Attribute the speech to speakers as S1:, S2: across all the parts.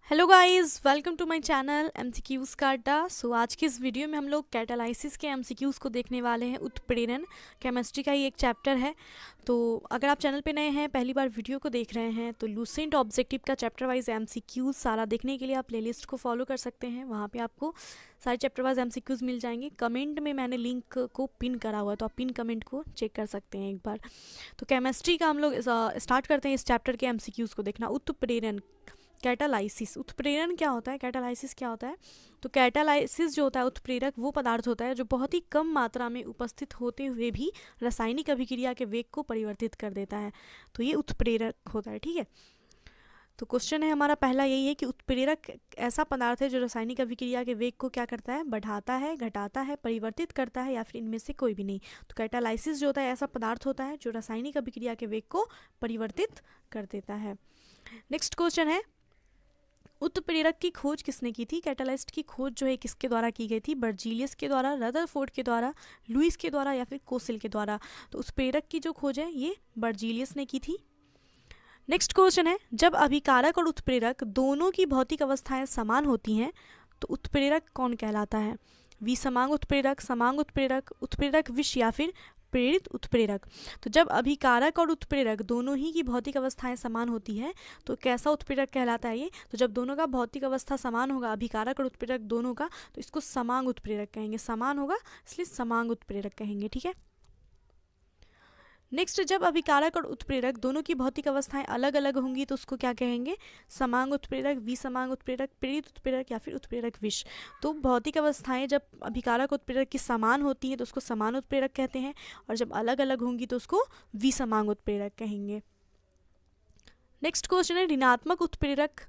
S1: Hello guys, welcome to my channel MCQs का अड्डा। सो आज की इस वीडियो में हम लोग कैटालाइसिस के एमसीक्यूज को देखने वाले हैं। उत्प्रेरण केमिस्ट्री का ही एक चैप्टर है। तो अगर आप चैनल पे नए हैं, पहली बार वीडियो को देख रहे हैं, तो लूसेंट ऑब्जेक्टिव का चैप्टर वाइज एमसीक्यूज सारा देखने के लिए आप प्लेलिस्ट को फॉलो कर सकते हैं। वहाँ पे आपको सारे चैप्टर वाइज एमसीक्यूज मिल जाएंगे। कमेंट में मैंने लिंक को पिन करा हुआ है, तो आप पिन कमेंट को चेक कर सकते हैं एक बार। तो केमिस्ट्री का हम लोग स्टार्ट करते हैं इस चैप्टर के एमसीक्यूज को देखना। उत्प्रेरण कैटालाइसिस, उत्प्रेरण क्या होता है, कैटालाइसिस क्या होता है। तो कैटालाइसिस जो होता है, उत्प्रेरक वो पदार्थ होता है जो बहुत ही कम मात्रा में उपस्थित होते हुए भी रासायनिक अभिक्रिया के वेग को परिवर्तित कर देता है। तो ये उत्प्रेरक होता है, ठीक है। तो क्वेश्चन है हमारा पहला यही है कि उत्प्रेरक ऐसा पदार्थ है जो रासायनिक अभिक्रिया के वेग को क्या करता है, बढ़ाता है, घटाता है, परिवर्तित करता है, या फिर इनमें से कोई भी नहीं। तो कैटालाइसिस जो होता है ऐसा पदार्थ होता है जो रासायनिक अभिक्रिया के वेग को परिवर्तित कर देता है। नेक्स्ट क्वेश्चन है, उत्प्रेरक की खोज किसने की थी। कैटालिस्ट की खोज जो है किसके द्वारा की गई थी, बर्जीलियस के द्वारा, रदरफोर्ड के द्वारा, लुईस के द्वारा, या फिर कोसिल के द्वारा। तो उत्प्रेरक की जो खोज है ये बर्जीलियस ने की थी। नेक्स्ट क्वेश्चन है, जब अभिकारक और उत्प्रेरक दोनों की भौतिक अवस्थाएं समान होती हैं तो उत्प्रेरक कौन कहलाता है। विसमांग उत्प्रेरक, समांग उत्प्रेरक, उत्प्रेरक विष, या फिर प्रेरित उत्प्रेरक। तो जब अभिकारक और उत्प्रेरक दोनों ही की भौतिक अवस्थाएं समान होती है तो कैसा उत्प्रेरक कहलाता है ये। तो जब दोनों का भौतिक अवस्था समान होगा, अभिकारक और उत्प्रेरक दोनों का, तो इसको समांग उत्प्रेरक कहेंगे। समान होगा इसलिए समांग उत्प्रेरक कहेंगे, ठीक है। नेक्स्ट, जब अभिकारक और उत्प्रेरक दोनों की भौतिक अवस्थाएं अलग अलग होंगी तो उसको क्या कहेंगे, समांग उत्प्रेरक, विसमांग उत्प्रेरक, प्रेरित उत्प्रेरक, या फिर उत्प्रेरक विष। तो भौतिक अवस्थाएं जब अभिकारक उत्प्रेरक की समान होती हैं तो उसको समान उत्प्रेरक कहते हैं, और जब अलग अलग होंगी तो उसको विसमांग उत्प्रेरक कहेंगे। नेक्स्ट क्वेश्चन है, ऋणात्मक उत्प्रेरक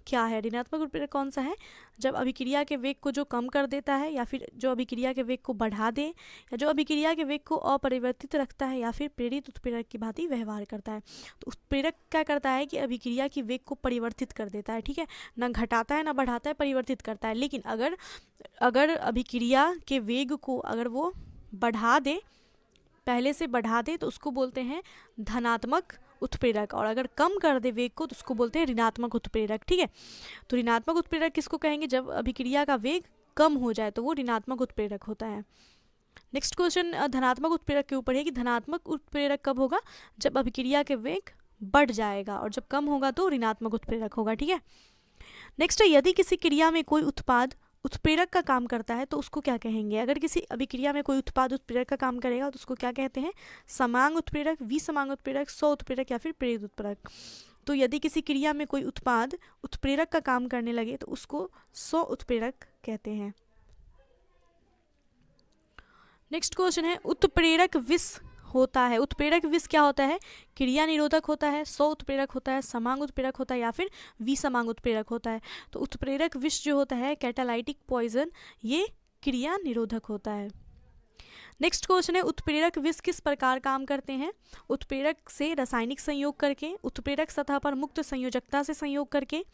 S1: क्या है। ऋणात्मक उत्प्रेरक कौन सा है, जब अभिक्रिया के वेग को जो कम कर देता है, या फिर जो अभिक्रिया के वेग को बढ़ा दे, या जो अभिक्रिया के वेग को अपरिवर्तित रखता है, या फिर प्रेरित उत्प्रेरक की भांति व्यवहार करता है। तो उत्प्रेरक क्या करता है कि अभिक्रिया की वेग को परिवर्तित कर देता है, ठीक है। ना घटाता है ना बढ़ाता है, परिवर्तित करता है। लेकिन अगर अभिक्रिया के वेग को अगर वो बढ़ा दे, पहले से बढ़ा दे, तो उसको बोलते हैं धनात्मक उत्प्रेरक, और अगर कम कर दे वेग को तो उसको बोलते हैं ऋणात्मक उत्प्रेरक, ठीक है। तो ऋणात्मक उत्प्रेरक किसको कहेंगे, जब अभिक्रिया का वेग कम हो जाए तो वो ऋणात्मक उत्प्रेरक होता है। नेक्स्ट क्वेश्चन धनात्मक उत्प्रेरक के ऊपर है कि धनात्मक उत्प्रेरक कब होगा, जब अभिक्रिया के वेग बढ़ जाएगा, और जब कम होगा तो ऋणात्मक उत्प्रेरक होगा, ठीक है। नेक्स्ट है, यदि किसी क्रिया में कोई उत्पाद उत्प्रेरक का काम करता है तो उसको क्या कहेंगे। अगर किसी अभिक्रिया में कोई उत्पाद उत्प्रेरक का काम करेगा तो उसको क्या कहते हैं, समांग उत्प्रेरक, विसमांग उत्प्रेरक, स्व उत्प्रेरक, या फिर प्रेरित उत्प्रेरक। तो यदि किसी क्रिया में कोई उत्पाद उत्प्रेरक का काम करने लगे तो उसको स्व उत्प्रेरक कहते हैं। नेक्स्ट क्वेश्चन है, उत्प्रेरक विष होता है। उत्प्रेरक विष क्या होता है, क्रिया निरोधक होता है, स्व उत्प्रेरक होता है, समांग उत्प्रेरक होता है, या फिर विसमांग उत्प्रेरक होता है। तो उत्प्रेरक विष जो होता है, कैटालाइटिक पॉइजन, ये क्रिया निरोधक होता है। नेक्स्ट क्वेश्चन है, उत्प्रेरक विष किस प्रकार काम करते हैं। उत्प्रेरक से रासायनिक संयोग करके, उत्प्रेरक सतह पर मुक्त संयोजकता से संयोग करके,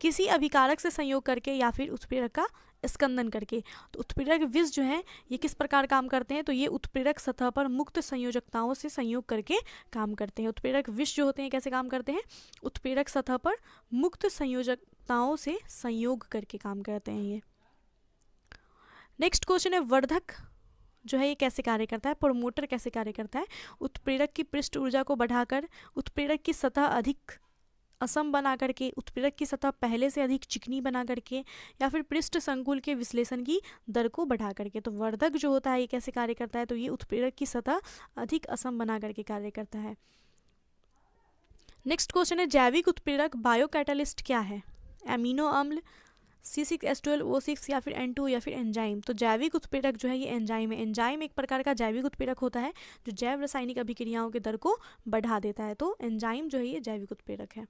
S1: किसी अभिकारक से संयोग करके, या फिर उत्प्रेरक का स्कंदन करके। तो उत्प्रेरक विष जो है ये किस प्रकार काम करते हैं, तो ये उत्प्रेरक सतह पर मुक्त संयोजकताओं से संयोग करके काम करते हैं। उत्प्रेरक विष जो होते हैं कैसे काम करते हैं, उत्प्रेरक सतह पर मुक्त संयोजकताओं से संयोग करके काम करते हैं ये। नेक्स्ट क्वेश्चन है, वर्धक जो है ये कैसे कार्य करता है, प्रोमोटर कैसे कार्य करता है। उत्प्रेरक की पृष्ठ ऊर्जा को बढ़ाकर, उत्प्रेरक की सतह अधिक असम बना करके, उत्प्रेरक की सतह पहले से अधिक चिकनी बना करके, या फिर पृष्ठ संकुल के विश्लेषण की दर को बढ़ा करके। तो वर्धक जो होता है ये कैसे कार्य करता है, तो ये उत्प्रेरक की सतह अधिक असम बना करके कार्य करता है। नेक्स्ट क्वेश्चन है, जैविक उत्प्रेरक बायोकैटालिस्ट क्या है। एमिनो अम्ल, C6H12O6, या फिर N2, या फिर एंजाइम। तो जैविक उत्प्रेरक जो है ये एंजाइम है। एंजाइम एक प्रकार का जैविक उत्प्रेरक होता है जो जैव रासायनिक अभिक्रियाओं के दर को बढ़ा देता है। तो एंजाइम जो है ये जैविक उत्प्रेरक है।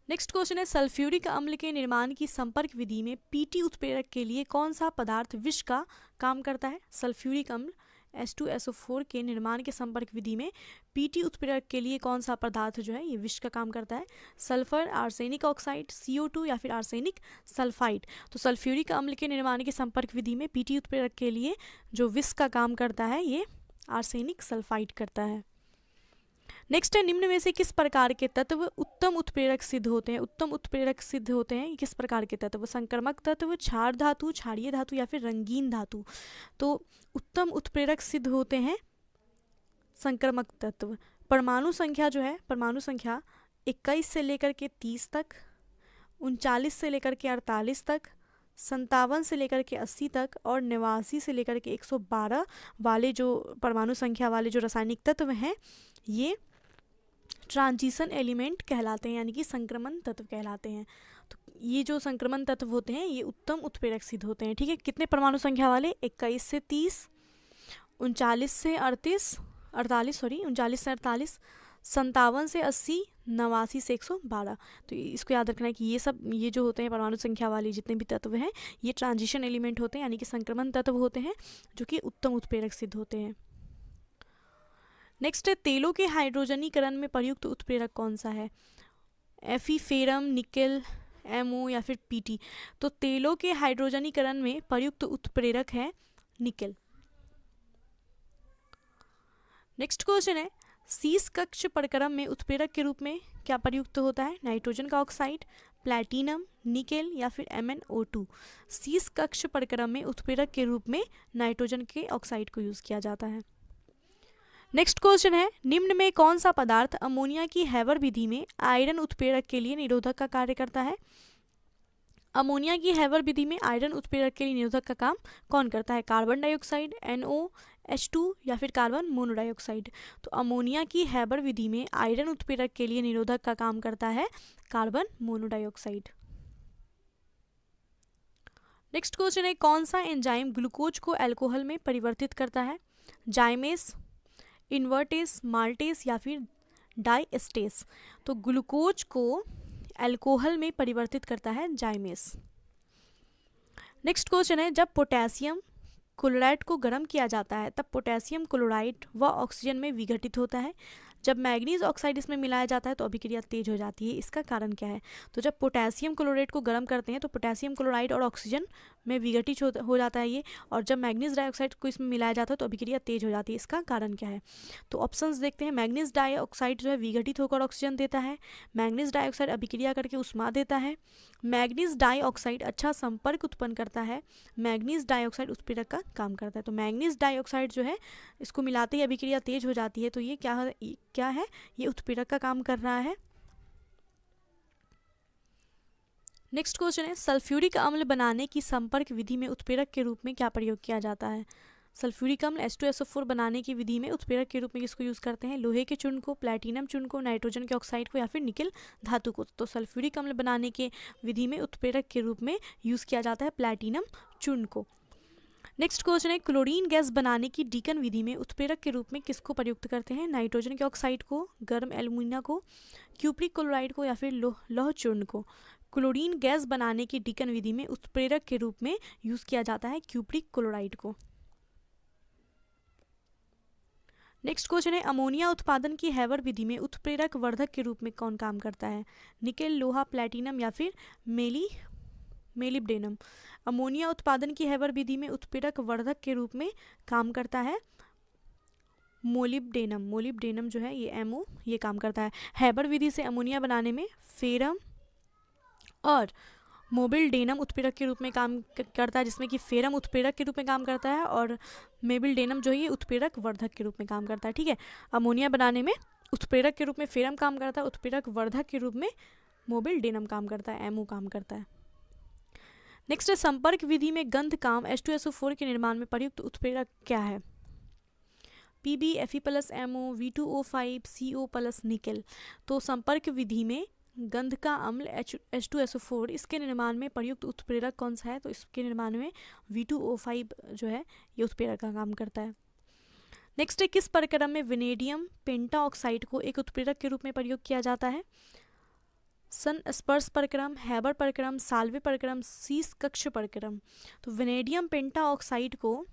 S1: नेक्स्ट क्वेश्चन है, सल्फ्यूरिक अम्ल के निर्माण की संपर्क विधि में पीटी उत्प्रेरक के लिए कौन सा पदार्थ विष का काम करता है। सल्फ्यूरिक अम्ल H2SO4 के निर्माण के संपर्क विधि में पीटी उत्प्रेरक के लिए कौन सा पदार्थ जो है ये विष का काम करता है। सल्फर, आर्सेनिक ऑक्साइड, CO2, या फिर आर्सेनिक सल्फाइड। तो सल्फ्यूरिक अम्ल के निर्माण के संपर्क विधि में पीटी उत्प्रेरक के लिए जो विष का काम करता है ये आर्सेनिक सल्फाइड करता है। नेक्स्ट है, निम्न में से किस प्रकार के तत्व उत्तम उत्प्रेरक सिद्ध होते हैं? उत्तम उत्प्रेरक सिद्ध होते हैं किस प्रकार के तत्व? संक्रमक तत्व, क्षार धातु, क्षारीय धातु या फिर रंगीन धातु? तो उत्तम उत्प्रेरक सिद्ध होते हैं संक्रमक तत्व। परमाणु संख्या जो है, परमाणु संख्या 21 से लेकर के 30 तक, 39 से लेकर के 48 तक, 57 से लेकर के 80 तक और 89 से लेकर के 112 वाले जो परमाणु संख्या वाले जो रासायनिक तत्व हैं, ये ट्रांजिशन एलिमेंट कहलाते हैं, यानी कि संक्रमण तत्व कहलाते हैं। तो ये जो संक्रमण तत्व होते हैं ये उत्तम उत्प्रेरक सिद्ध होते हैं। ठीक है, कितने परमाणु संख्या वाले? 21 से 30, 39 से 48, 57 से 80, 89 से 112। तो इसको याद रखना है कि ये जो होते हैं परमाणु संख्या वाले जितने भी तत्व हैं ये ट्रांजिशन एलिमेंट होते हैं, यानी कि संक्रमण तत्व होते हैं जो कि उत्तम उत्प्रेरक सिद्ध होते हैं। नेक्स्ट है, तेलों के हाइड्रोजनीकरण में प्रयुक्त उत्प्रेरक कौन सा है? Fe, फेरम, निकेल, MO या फिर PT? तो तेलों के हाइड्रोजनीकरण में प्रयुक्त उत्प्रेरक है निकेल। नेक्स्ट क्वेश्चन है, शीश कक्ष प्रक्रम में उत्प्रेरक के रूप में क्या प्रयुक्त होता है? नाइट्रोजन का ऑक्साइड, प्लैटिनम, निकेल या फिर MnO2? शीश कक्ष प्रक्रम में उत्प्रेरक के रूप में नाइट्रोजन के ऑक्साइड को यूज किया जाता है। नेक्स्ट क्वेश्चन है, निम्न में कौन सा पदार्थ अमोनिया की हैबर विधि में आयरन उत्प्रेरक के लिए निरोधक का कार्य करता है? अमोनिया की हैबर विधि में आयरन उत्प्रेरक के लिए निरोधक का काम कौन करता है? कार्बन डाइऑक्साइड, NOH2 या फिर कार्बन मोनोडाइऑक्साइड? तो अमोनिया की हैबर विधि में आयरन उत्प्रेरक के लिए निरोधक का काम करता है कार्बन मोनोडाइऑक्साइड। नेक्स्ट क्वेश्चन है, कौन सा एंजाइम ग्लूकोज को अल्कोहल में परिवर्तित करता है? जाइमेस, इन्वर्टेस, माल्टेस या फिर डाइएस्टेस? तो ग्लूकोज को अल्कोहल में परिवर्तित करता है जाइमेस। नेक्स्ट क्वेश्चन है, जब पोटेशियम क्लोराइड को गर्म किया जाता है तब पोटेशियम क्लोराइड व ऑक्सीजन में विघटित होता है। जब मैग्नीज ऑक्साइड इसमें मिलाया जाता है तो अभिक्रिया तेज हो जाती है, इसका कारण क्या है? तो जब पोटेशियम क्लोराइड को गर्म करते हैं तो पोटेशियम क्लोराइड और ऑक्सीजन में विघटित हो जाता है ये, और जब मैग्नीज डाइऑक्साइड को इसमें मिलाया जाता है तो अभिक्रिया तेज हो जाती है, इसका कारण क्या है? तो ऑप्शंस देखते हैं। मैग्नीज डाइऑक्साइड जो है विघटित होकर ऑक्सीजन देता है, मैग्नीज डाइऑक्साइड अभिक्रिया करके उष्मा देता है, मैग्नीज डाइऑक्साइड अच्छा संपर्क उत्पन्न करता है, मैग्नीज डाइऑक्साइड उत्प्रेरक का काम करता है। तो मैग्नीज डाइऑक्साइड जो है इसको मिलाते ही अभिक्रिया तेज हो जाती है, तो ये क्या है? ये उत्प्रेरक का काम कर रहा है। नेक्स्ट क्वेश्चन है, सल्फ्यूरिक अम्ल बनाने की संपर्क विधि में उत्प्रेरक के रूप में क्या प्रयोग किया जाता है? सल्फ्यूरिक अम्ल H2SO4 बनाने की विधि में उत्प्रेरक के रूप में किसको यूज करते हैं? लोहे के चूर्ण को, प्लैटिनम चूर्ण को, नाइट्रोजन के ऑक्साइड को या फिर निकेल धातु को? तो सल्फ्यूरिक अम्ल बनाने के विधि में उत्प्रेरक के रूप में यूज किया जाता है प्लैटिनम चूर्ण को। नेक्स्ट क्वेश्चन है, क्लोरीन गैस बनाने की डीकन विधि में उत्प्रेरक के रूप में किसको प्रयुक्त करते हैं? नाइट्रोजन के ऑक्साइड को, गर्म एल्यूमिना को, क्यूप्रिक क्लोराइड को या फिर लौह चूर्ण को? क्लोरीन गैस बनाने की डीकन विधि में उत्प्रेरक के रूप में यूज किया जाता है क्यूप्रिक क्लोराइड को। नेक्स्ट क्वेश्चन है, अमोनिया उत्पादन की हैबर विधि में उत्प्रेरक वर्धक के रूप में कौन काम करता है? निकेल, लोहा, प्लैटिनम या फिर मेलिब्डेनम? अमोनिया उत्पादन की हैबर विधि में उत्प्रेरक वर्धक के रूप में काम करता है मोलिब्डेनम। मोलिब्डेनम जो है ये MO ये काम करता है। हैबर विधि से अमोनिया बनाने में फेरम और मोबिल्डेनम उत्प्रेरक के रूप में काम करता है, जिसमें कि फेरम उत्प्रेरक के रूप में काम करता है और मोबिल्डेनम जो है ये उत्प्रेरक वर्धक के रूप में काम करता है। ठीक है, अमोनिया बनाने में उत्प्रेरक के रूप में फेरम काम करता है, उत्प्रेरक वर्धक के रूप में मोबिल्डेनम काम करता है, MO काम करता है। नेक्स्ट है, संपर्क विधि में गंध काम H2SO4 के निर्माण में प्रयुक्त उत्प्रेरक क्या है? PB, Fe+MO, V2O5, CO plus nickel? तो संपर्क विधि में गंध का अम्ल H2SO4 इसके निर्माण में प्रयुक्त उत्प्रेरक कौन सा है? तो इसके निर्माण में V2O5 जो है ये उत्प्रेरक का काम करता है। नेक्स्ट है, किस प्रक्रम में वेनेडियम पेंटाऑक्साइड को एक उत्प्रेरक के रूप में प्रयोग किया जाता है? संस्पर्श प्रक्रम, हैबर प्रक्रम, साल्वे प्रक्रम, शीश कक्ष प्रक्रम? तो वेनेडियम पेंटाऑक्साइड को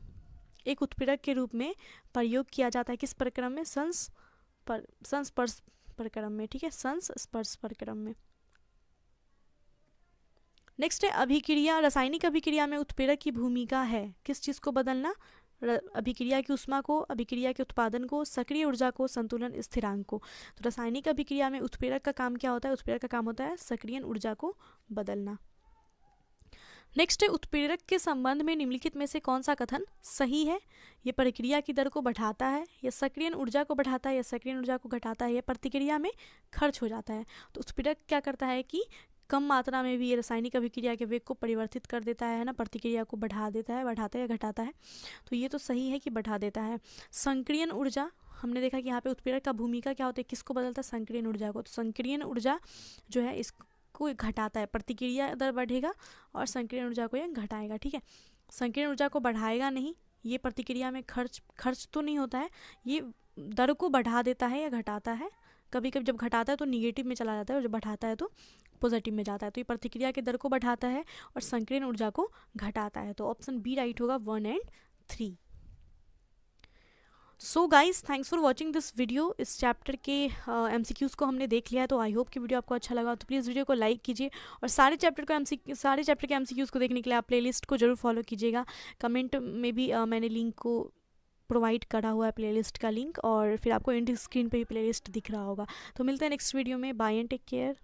S1: एक उत्प्रेरक के रूप में प्रयोग किया जाता है किस प्रक्रम में? संस्पर्श प्रक्रम में। ठीक है, संस्पर्श प्रक्रम में। नेक्स्ट है, अभिक्रिया, रासायनिक अभिक्रिया में उत्प्रेरक की भूमिका है किस चीज को बदलना? अभिक्रिया की ऊष्मा को, अभिक्रिया के उत्पादन को, सक्रिय ऊर्जा को, संतुलन स्थिरांक को। तो रासायनिक अभिक्रिया में उत्प्रेरक का काम क्या होता है? उत्प्रेरक का काम होता है सक्रियण ऊर्जा को बदलना। नेक्स्ट है, उत्प्रेरक के संबंध में निम्नलिखित में से कौन सा कथन सही है? ये प्रक्रिया की दर को बढ़ाता है, या सक्रियण ऊर्जा को बढ़ाता है, या सक्रियण ऊर्जा को घटाता है, या प्रतिक्रिया में खर्च हो जाता है। तो उत्प्रेरक क्या करता है कि कम मात्रा में भी ये रासायनिक अभिक्रिया के वेग को परिवर्तित कर देता है ना, प्रतिक्रिया को बढ़ा देता है, बढ़ाता है या घटाता है। तो ये तो सही है कि बढ़ा देता है। संक्रियण ऊर्जा, हमने देखा कि यहाँ पे उत्प्रेरक का भूमिका क्या होता है, किसको बदलता है? संक्रियण ऊर्जा को। तो संक्रियण ऊर्जा जो है इसको घटाता है, प्रतिक्रिया दर बढ़ेगा और संक्रियण ऊर्जा को ये घटाएगा। ठीक है, संक्रियण ऊर्जा को बढ़ाएगा नहीं, ये प्रतिक्रिया में खर्च तो नहीं होता है, ये दर को बढ़ा देता है या घटाता है। कभी कभी जब घटाता है तो निगेटिव में चला जाता है और जब बढ़ाता है तो पॉजिटिव में जाता है। तो ये प्रतिक्रिया के दर को बढ़ाता है और संक्रियण ऊर्जा को घटाता है। तो ऑप्शन बी राइट होगा 1 और 3। So guys, thanks for watching this video. इस चैप्टर के MCQs को हमने देख लिया है, तो आई होप कि वीडियो आपको अच्छा लगा। तो प्लीज़ वीडियो को लाइक कीजिए और सारे चैप्टर के MCQs को देखने के लिए आप प्लेलिस्ट को जरूर फॉलो कीजिएगा। कमेंट में भी मैंने लिंक को प्रोवाइड करा हुआ है, प्लेलिस्ट का लिंक, और फिर आपको एंड स्क्रीन पे भी प्लेलिस्ट दिख रहा होगा। तो मिलते हैं नेक्स्ट वीडियो में। Bye and take care.